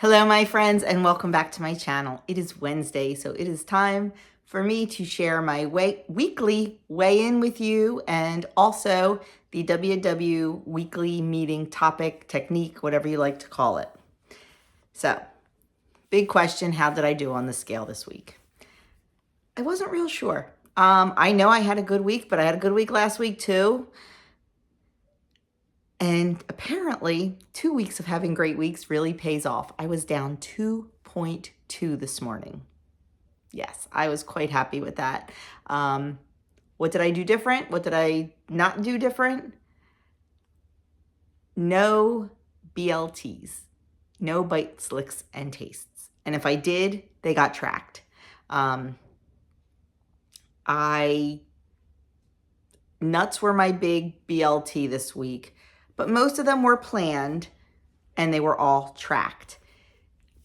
Hello, my friends, and welcome back to my channel. It is Wednesday, so it is time for me to share my weekly weigh-in with you and also the WW weekly meeting topic, technique, whatever you like to call it. So, big question, how did I do on the scale this week? I wasn't real sure. I know I had a good week, but I had a good week last week too. And apparently 2 weeks of having great weeks really pays off. I was down 2.2 this morning. Yes, I was quite happy with that. What did I do different? What did I not do different? No BLTs, no bites, licks, and tastes. And if I did, they got tracked. Nuts were my big BLT this week, but most of them were planned and they were all tracked.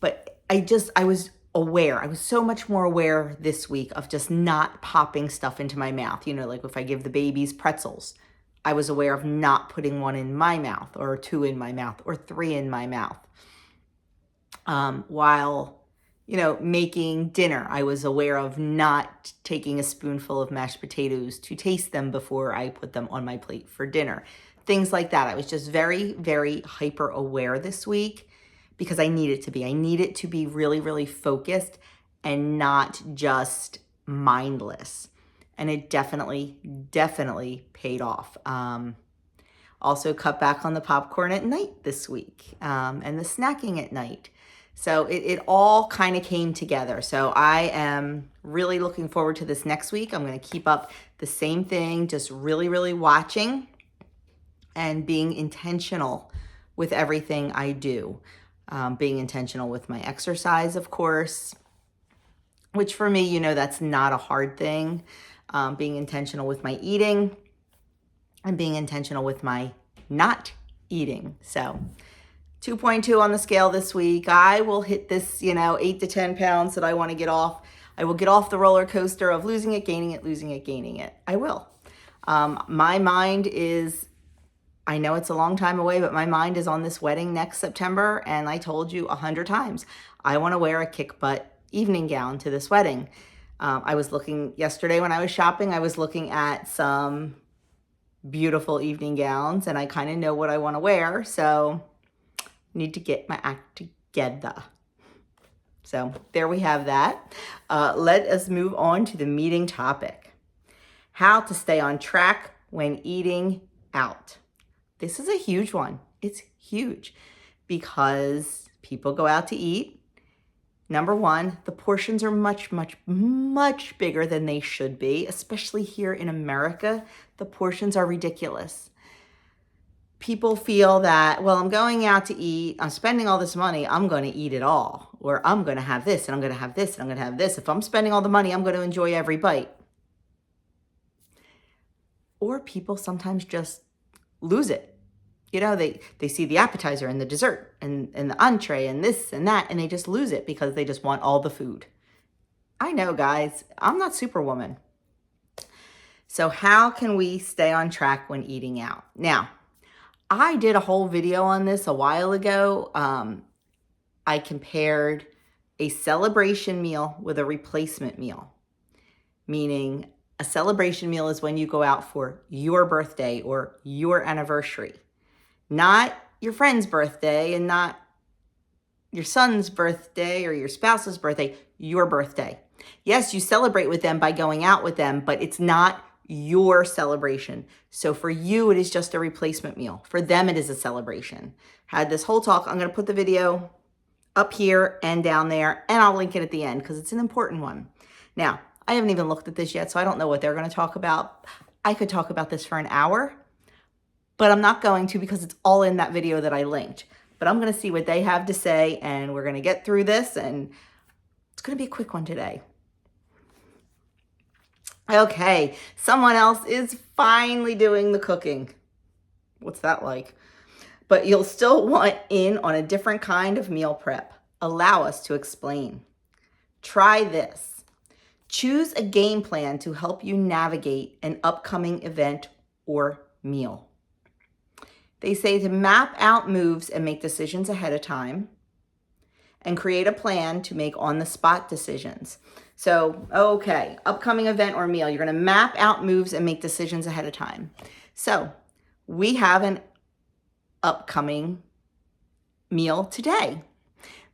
But I was aware. I was so much more aware this week of just not popping stuff into my mouth. You know, like if I give the babies pretzels, I was aware of not putting one in my mouth or two in my mouth or three in my mouth. While, making dinner, I was aware of not taking a spoonful of mashed potatoes to taste them before I put them on my plate for dinner. Things like that. I was just very, very hyper aware this week because I needed to be. I needed to be really, really focused and not just mindless. And it definitely paid off. Also cut back on the popcorn at night this week and the snacking at night. So it all kind of came together. So I am really looking forward to this next week. I'm going to keep up the same thing, just really, really watching and being intentional with everything I do. Being intentional with my exercise, of course, which for me, that's not a hard thing. Being intentional with my eating and being intentional with my not eating. So 2.2 on the scale this week. I will hit this, 8 to 10 pounds that I want to get off. I will get off the roller coaster of losing it, gaining it, losing it, gaining it. I will. My mind is, I know it's a long time away, but my mind is on this wedding next September. And I told you 100 times, I want to wear a kick butt evening gown to this wedding. I was looking yesterday when I was shopping, I was looking at some beautiful evening gowns and I kind of know what I want to wear. So need to get my act together. So there we have that. Let us move on to the meeting topic. How to stay on track when eating out. This is a huge one. It's huge because people go out to eat. Number one, the portions are much, much, much bigger than they should be, especially here in America. The portions are ridiculous. People feel that, well, I'm going out to eat, I'm spending all this money, I'm going to eat it all. Or I'm going to have this, and I'm going to have this, and I'm going to have this. If I'm spending all the money, I'm going to enjoy every bite. Or people sometimes just lose it. They see the appetizer and the dessert and the entree and this and that, and they just lose it because they just want all the food. I know, guys, I'm not Superwoman. So how can we stay on track when eating out? Now, I did a whole video on this a while ago. I compared a celebration meal with a replacement meal, meaning a celebration meal is when you go out for your birthday or your anniversary, not your friend's birthday and not your son's birthday or your spouse's birthday, your birthday. Yes, you celebrate with them by going out with them, but it's not your celebration. So for you, it is just a replacement meal. For them, it is a celebration. Had this whole talk. I'm going to put the video up here and down there, and I'll link it at the end because it's an important one. Now, I haven't even looked at this yet, so I don't know what they're going to talk about. I could talk about this for an hour, but I'm not going to because it's all in that video that I linked. But I'm going to see what they have to say, and we're going to get through this, and it's going to be a quick one today. Okay, someone else is finally doing the cooking. What's that like? But you'll still want in on a different kind of meal prep. Allow us to explain. Try this. Choose a game plan to help you navigate an upcoming event or meal. They say to map out moves and make decisions ahead of time. and create a plan to make on-the-spot decisions. So, okay, upcoming event or meal. You're going to map out moves and make decisions ahead of time. So, we have an upcoming meal today.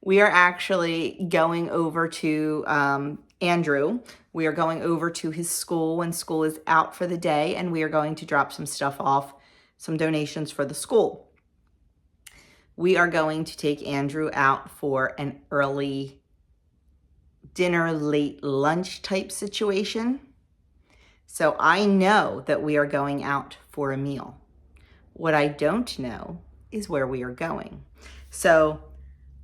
We are actually going over to Andrew. We are going over to his school when school is out for the day, and we are going to drop some stuff off, some donations for the school. We are going to take Andrew out for an early dinner, late lunch type situation. So I know that we are going out for a meal. What I don't know is where we are going. So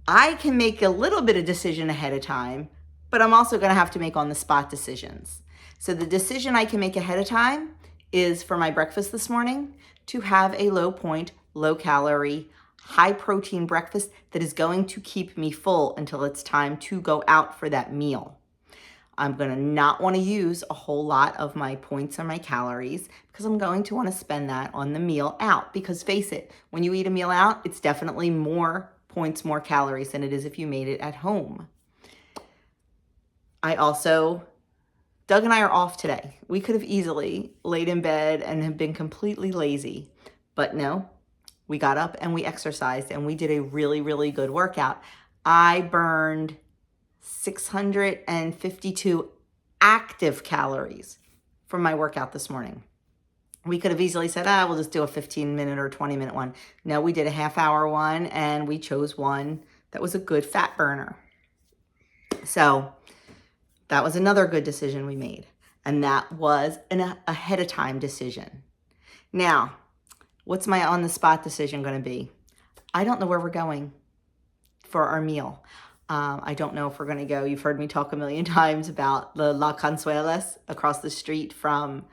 I can make a little bit of decision ahead of time, but I'm also going to have to make on the spot decisions. So the decision I can make ahead of time is for my breakfast this morning to have a low point, low calorie, high protein breakfast that is going to keep me full until it's time to go out for that meal. I'm going to not want to use a whole lot of my points or my calories because I'm going to want to spend that on the meal out. Because face it, when you eat a meal out, it's definitely more points, more calories than it is if you made it at home. Doug and I are off today. We could have easily laid in bed and have been completely lazy, but no, we got up and we exercised and we did a really, really good workout. I burned 652 active calories from my workout this morning. We could have easily said, we'll just do a 15-minute or 20-minute one. No, we did a half-hour one, and we chose one that was a good fat burner. So that was another good decision we made, and that was an ahead of time decision. Now, what's my on-the-spot decision going to be? I don't know where we're going for our meal. I don't know if we're going to go. You've heard me talk a million times about the La Consuelas across the street from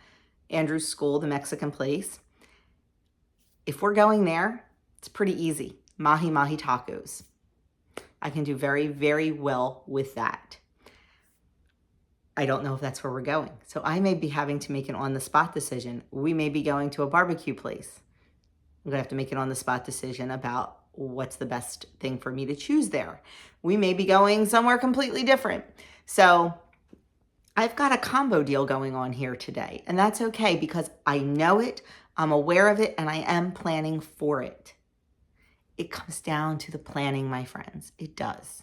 Andrew's school, the Mexican place. If we're going there, it's pretty easy. Mahi mahi tacos. I can do very, very well with that. I don't know if that's where we're going. So I may be having to make an on-the-spot decision. We may be going to a barbecue place. I'm going to have to make an on-the-spot decision about what's the best thing for me to choose there. We may be going somewhere completely different. So I've got a combo deal going on here today, and that's okay because I know it, I'm aware of it, and I am planning for it. It comes down to the planning, my friends. It does.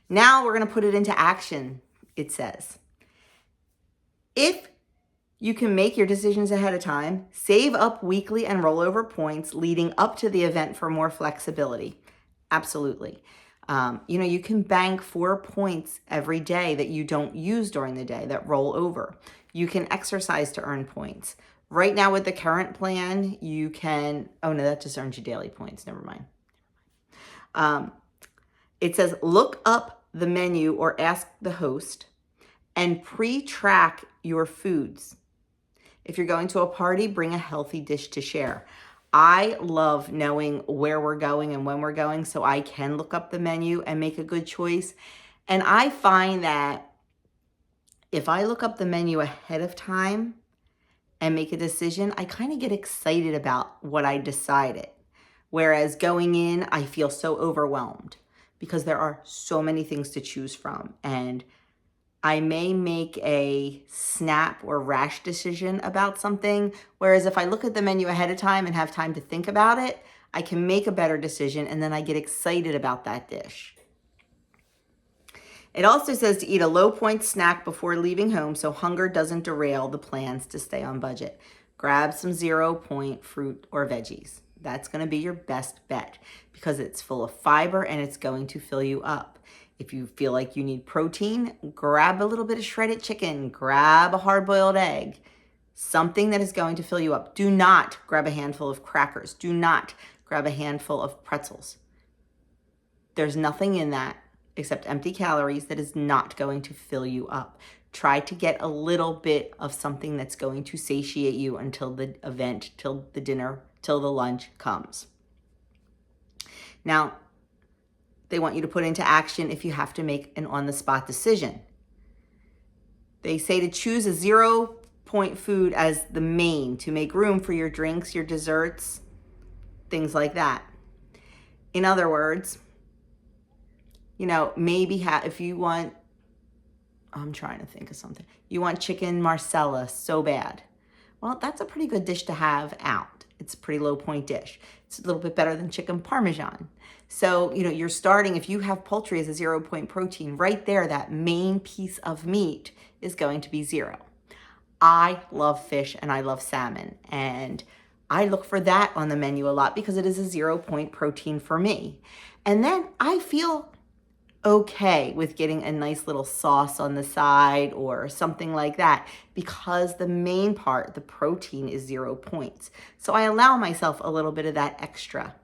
Now we're going to put it into action, it says. If you can make your decisions ahead of time, save up weekly and rollover points leading up to the event for more flexibility. Absolutely. You can bank 4 points every day that you don't use during the day that roll over. You can exercise to earn points. Right now with the current plan, you can, that just earns you daily points. Never mind. It says, look up the menu or ask the host and pre-track your foods. If you're going to a party, bring a healthy dish to share. I love knowing where we're going and when we're going so I can look up the menu and make a good choice. And I find that if I look up the menu ahead of time and make a decision, I kind of get excited about what I decided. Whereas going in, I feel so overwhelmed because there are so many things to choose from. And I may make a snap or rash decision about something, whereas if I look at the menu ahead of time and have time to think about it, I can make a better decision and then I get excited about that dish. It also says to eat a low point snack before leaving home so hunger doesn't derail the plans to stay on budget. Grab some 0 point fruit or veggies. That's going to be your best bet because it's full of fiber and it's going to fill you up. If you feel like you need protein, grab a little bit of shredded chicken, grab a hard-boiled egg, something that is going to fill you up. Do not grab a handful of crackers. Do not grab a handful of pretzels. There's nothing in that except empty calories that is not going to fill you up. Try to get a little bit of something that's going to satiate you until the event, till the dinner, till the lunch comes. Now, they want you to put into action if you have to make an on-the-spot decision. They say to choose a 0 point food as the main to make room for your drinks, your desserts, things like that. In other words, maybe if you want, I'm trying to think of something. You want chicken marsala so bad. Well, that's a pretty good dish to have out. It's a pretty low point dish. It's a little bit better than chicken parmesan. So, you're starting, if you have poultry as a 0 point protein, right there, that main piece of meat is going to be 0. I love fish and I love salmon, and I look for that on the menu a lot because it is a 0 point protein for me. And then I feel okay with getting a nice little sauce on the side or something like that because the main part, the protein, is 0 points. So I allow myself a little bit of that extra.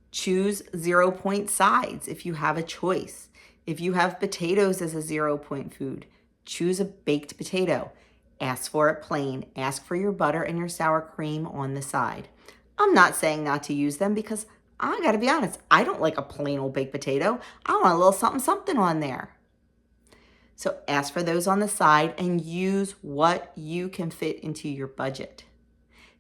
Choose 0 point sides if you have a choice. If you have potatoes as a 0 point food, choose a baked potato. Ask for it plain. Ask for your butter and your sour cream on the side. I'm not saying not to use them because I gotta be honest, I don't like a plain old baked potato. I want a little something, something on there. So ask for those on the side and use what you can fit into your budget.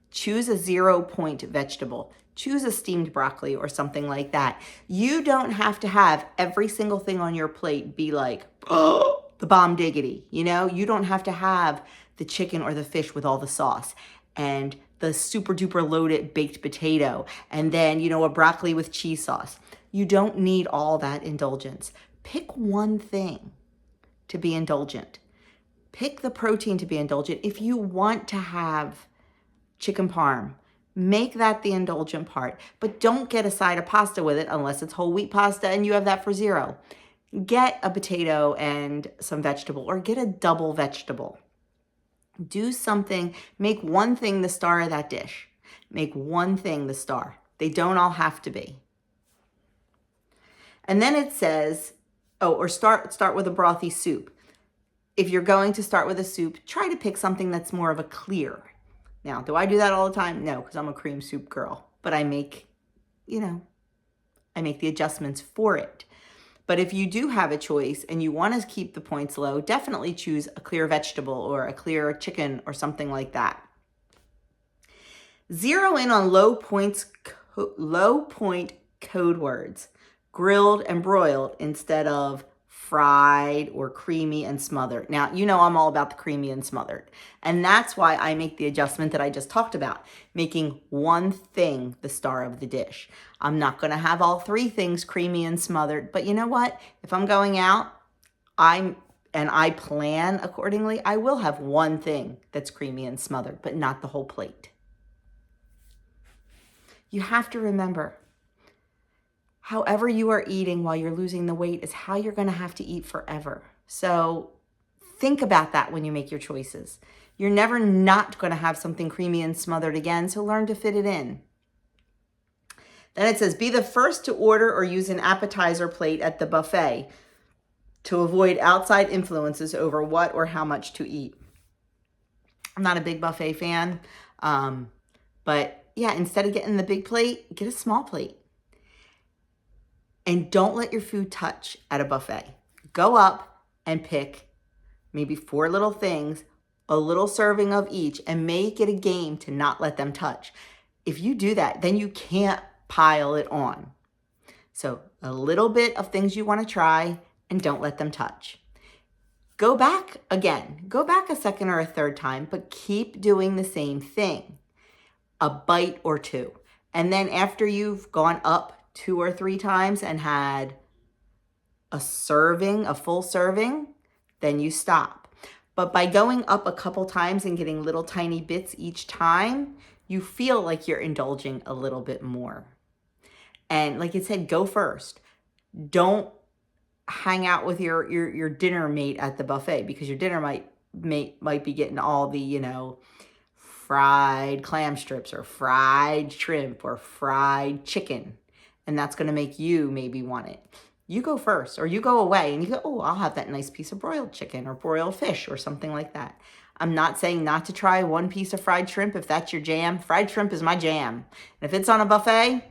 Choose a 0 point vegetable. Choose a steamed broccoli or something like that. You don't have to have every single thing on your plate be like, oh, the bomb diggity. You don't have to have the chicken or the fish with all the sauce and the super duper loaded baked potato and then, a broccoli with cheese sauce. You don't need all that indulgence. Pick one thing to be indulgent. Pick the protein to be indulgent. If you want to have chicken parm, make that the indulgent part, but don't get a side of pasta with it unless it's whole wheat pasta and you have that for 0. Get a potato and some vegetable or get a double vegetable. Do something, make one thing the star of that dish. Make one thing the star. They don't all have to be. And then it says, or start with a brothy soup. If you're going to start with a soup, try to pick something that's more of a clear. Now, do I do that all the time? No, because I'm a cream soup girl. But I make the adjustments for it. But if you do have a choice and you want to keep the points low, definitely choose a clear vegetable or a clear chicken or something like that. Zero in on low point code words, grilled and broiled instead of fried or creamy and smothered. Now, I'm all about the creamy and smothered. And that's why I make the adjustment that I just talked about, making one thing the star of the dish. I'm not going to have all 3 things creamy and smothered, but you know what? If I'm going out, I plan accordingly, I will have one thing that's creamy and smothered, but not the whole plate. You have to remember, however you are eating while you're losing the weight is how you're going to have to eat forever. So think about that when you make your choices. You're never not going to have something creamy and smothered again, so learn to fit it in. Then it says, be the first to order or use an appetizer plate at the buffet to avoid outside influences over what or how much to eat. I'm not a big buffet fan, but yeah, instead of getting the big plate, get a small plate. And don't let your food touch at a buffet. Go up and pick maybe 4 little things, a little serving of each, and make it a game to not let them touch. If you do that, then you can't pile it on. So a little bit of things you want to try and don't let them touch. Go back again. Go back a second or a third time, but keep doing the same thing. A bite or 2. And then after you've gone up 2 or 3 times and had a full serving, then you stop. But by going up a couple times and getting little tiny bits each time, you feel like you're indulging a little bit more. And like it said, go first. Don't hang out with your dinner mate at the buffet because your dinner mate might be getting all the, fried clam strips or fried shrimp or fried chicken. And that's going to make you maybe want it. You go first, or you go away and you go, oh, I'll have that nice piece of broiled chicken or broiled fish or something like that. I'm not saying not to try one piece of fried shrimp if that's your jam. Fried shrimp is my jam. And if it's on a buffet,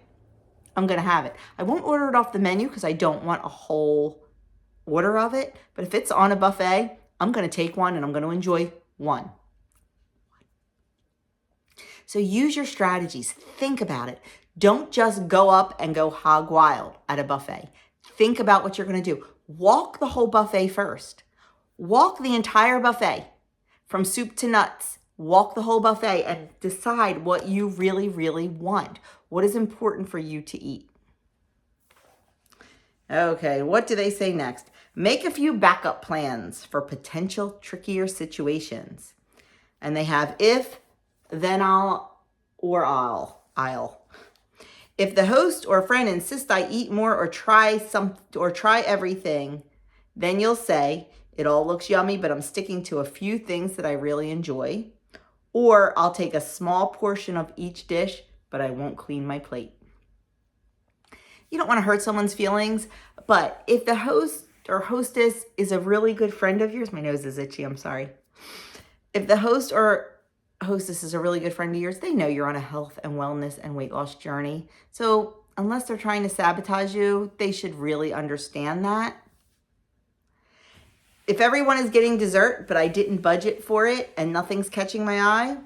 I'm going to have it. I won't order it off the menu because I don't want a whole order of it. But if it's on a buffet, I'm going to take one and I'm going to enjoy one. So use your strategies. Think about it. Don't just go up and go hog wild at a buffet. Think about what you're going to do. Walk the whole buffet first. Walk the entire buffet from soup to nuts. Walk the whole buffet and decide what you really, really want. What is important for you to eat? Okay, what do they say next? Make a few backup plans for potential trickier situations. And they have if, then I'll. If the host or friend insists I eat more or try everything, then you'll say, it all looks yummy, but I'm sticking to a few things that I really enjoy. Or I'll take a small portion of each dish, but I won't clean my plate. You don't want to hurt someone's feelings, but if the host or hostess is a really good friend of yours, my nose is itchy, I'm sorry. If the host or hostess is a really good friend of yours, they know you're on a health and wellness and weight loss journey. So unless they're trying to sabotage you, they should really understand that. If everyone is getting dessert, but I didn't budget for it and nothing's catching my eye,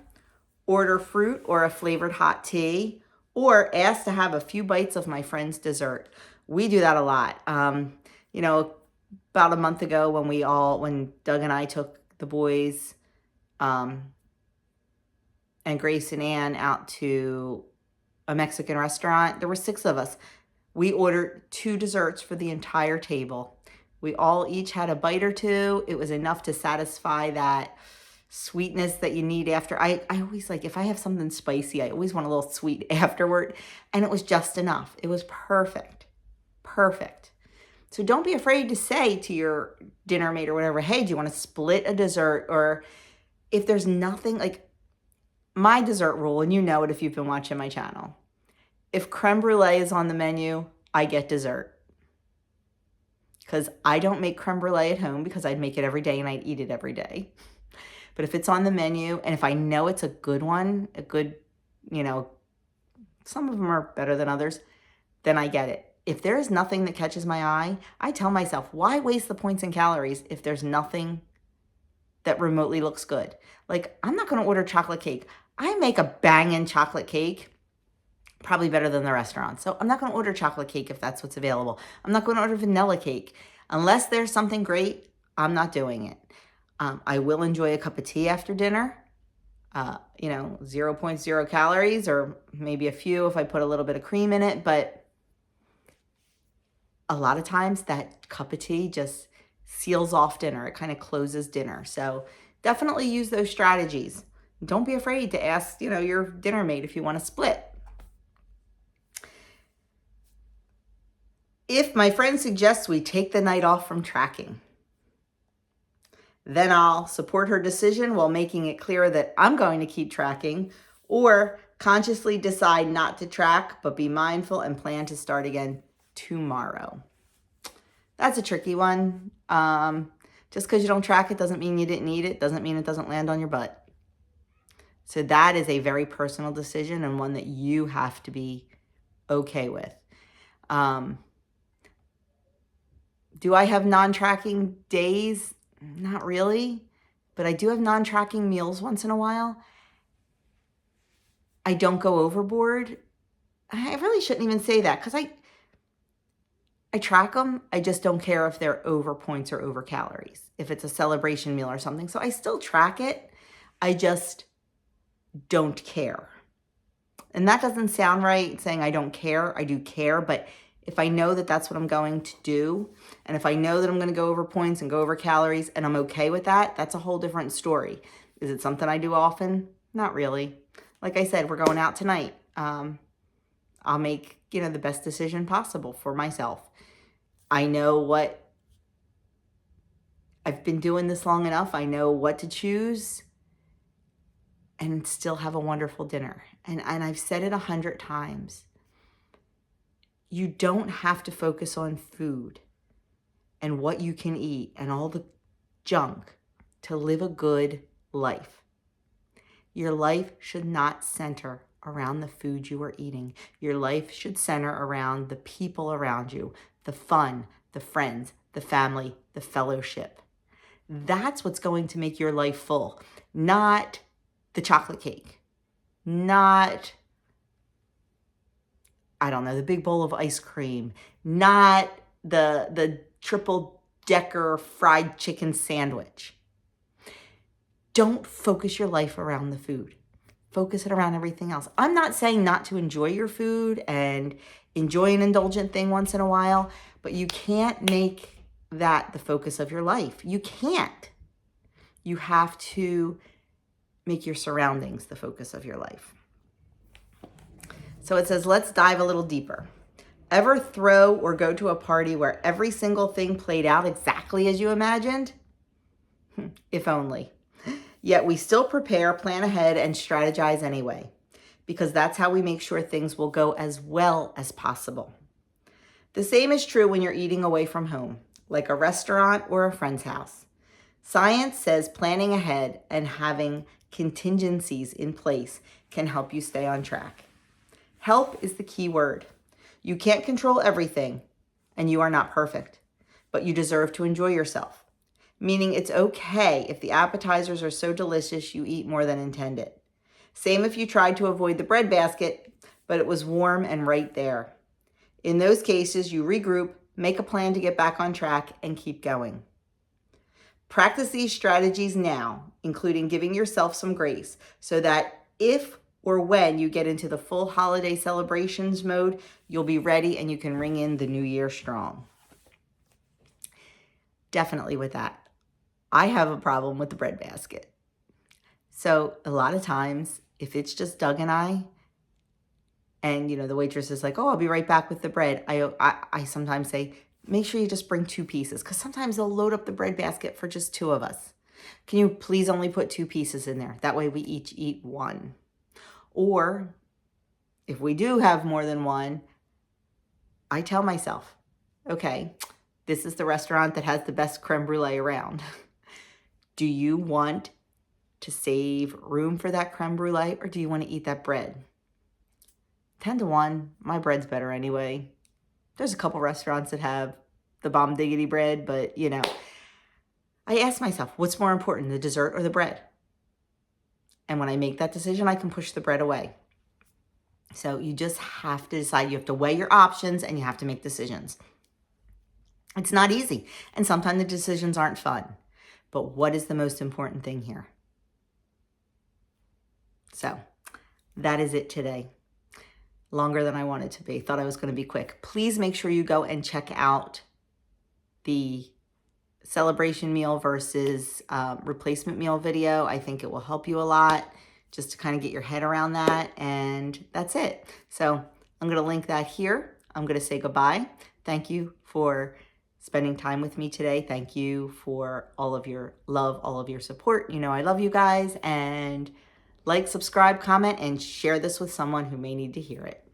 order fruit or a flavored hot tea, or ask to have a few bites of my friend's dessert. We do that a lot. About a month ago when Doug and I took the boys and Grace and Ann out to a Mexican restaurant, there were 6 of us. We ordered 2 desserts for the entire table. We all each had a bite or 2. It was enough to satisfy that sweetness that you need after. I always if I have something spicy, I always want a little sweet afterward. And it was just enough. It was perfect. Perfect. So don't be afraid to say to your dinner mate or whatever, hey, do you want to split a dessert? Or if there's nothing, my dessert rule, and you know it if you've been watching my channel. If creme brulee is on the menu, I get dessert. Because I don't make creme brulee at home because I'd make it every day and I'd eat it every day. But if it's on the menu and if I know it's a good one, some of them are better than others, then I get it. If there is nothing that catches my eye, I tell myself, why waste the points and calories if there's nothing that remotely looks good? I'm not going to order chocolate cake. I make a banging chocolate cake, probably better than the restaurant. So I'm not going to order chocolate cake if that's what's available. I'm not going to order vanilla cake. Unless there's something great, I'm not doing it. I will enjoy a cup of tea after dinner, 0.0 calories or maybe a few if I put a little bit of cream in it. But a lot of times that cup of tea just seals off dinner. It kind of closes dinner. So definitely use those strategies. Don't be afraid to ask, your dinner mate if you want to split. If my friend suggests we take the night off from tracking, then I'll support her decision while making it clear that I'm going to keep tracking, or consciously decide not to track, but be mindful and plan to start again tomorrow. That's a tricky one. Just because you don't track it doesn't mean you didn't eat it, doesn't mean it doesn't land on your butt. So that is a very personal decision and one that you have to be okay with. Do I have non-tracking days? Not really, but I do have non-tracking meals once in a while. I don't go overboard. I really shouldn't even say that because I track them. I just don't care if they're over points or over calories, if it's a celebration meal or something. So I still track it. I just don't care. And that doesn't sound right saying I don't care. I do care, but if I know that that's what I'm going to do, and if I know that I'm going to go over points and go over calories and I'm okay with that, that's a whole different story. Is it something I do often? Not really. Like I said, we're going out tonight. I'll make, the best decision possible for myself. I know I've been doing this long enough. I know what to choose and still have a wonderful dinner. And I've said it 100 times. You don't have to focus on food and what you can eat and all the junk to live a good life. Your life should not center around the food you are eating. Your life should center around the people around you, the fun, the friends, the family, the fellowship. That's what's going to make your life full, not the chocolate cake, not the big bowl of ice cream, not the triple decker fried chicken sandwich. Don't focus your life around the food. Focus it around everything else. I'm not saying not to enjoy your food and enjoy an indulgent thing once in a while, but you can't make that the focus of your life. You can't. You have to make your surroundings the focus of your life. So it says, let's dive a little deeper. Ever throw or go to a party where every single thing played out exactly as you imagined? If only. Yet we still prepare, plan ahead, and strategize anyway, because that's how we make sure things will go as well as possible. The same is true when you're eating away from home, like a restaurant or a friend's house. Science says planning ahead and having contingencies in place can help you stay on track. Help is the key word. You can't control everything, and you are not perfect, but you deserve to enjoy yourself. Meaning it's okay if the appetizers are so delicious you eat more than intended. Same if you tried to avoid the bread basket, but it was warm and right there. In those cases, you regroup, make a plan to get back on track, and keep going. Practice these strategies now, including giving yourself some grace, so that if or when you get into the full holiday celebrations mode, you'll be ready and you can ring in the new year strong. Definitely with that. I have a problem with the bread basket. So a lot of times, if it's just Doug and I, and the waitress is like, oh, I'll be right back with the bread, I sometimes say, make sure you just bring 2 pieces, because sometimes they'll load up the bread basket for just 2 of us. Can you please only put 2 pieces in there? That way we each eat 1. Or if we do have more than 1, I tell myself, okay, this is the restaurant that has the best creme brulee around. Do you want to save room for that creme brulee, or do you want to eat that bread? 10 to 1, my bread's better anyway. There's a couple restaurants that have the bomb diggity bread, but I ask myself, what's more important, the dessert or the bread? And when I make that decision, I can push the bread away. So you just have to decide. You have to weigh your options and you have to make decisions. It's not easy. And sometimes the decisions aren't fun. But what is the most important thing here? So that is it today. Longer than I wanted to be. Thought I was going to be quick. Please make sure you go and check out the celebration meal versus replacement meal video. I think it will help you a lot just to kind of get your head around that. And that's it. So I'm going to link that here. I'm going to say goodbye. Thank you for spending time with me today. Thank you for all of your love, all of your support. I love you guys. And like, subscribe, comment, and share this with someone who may need to hear it.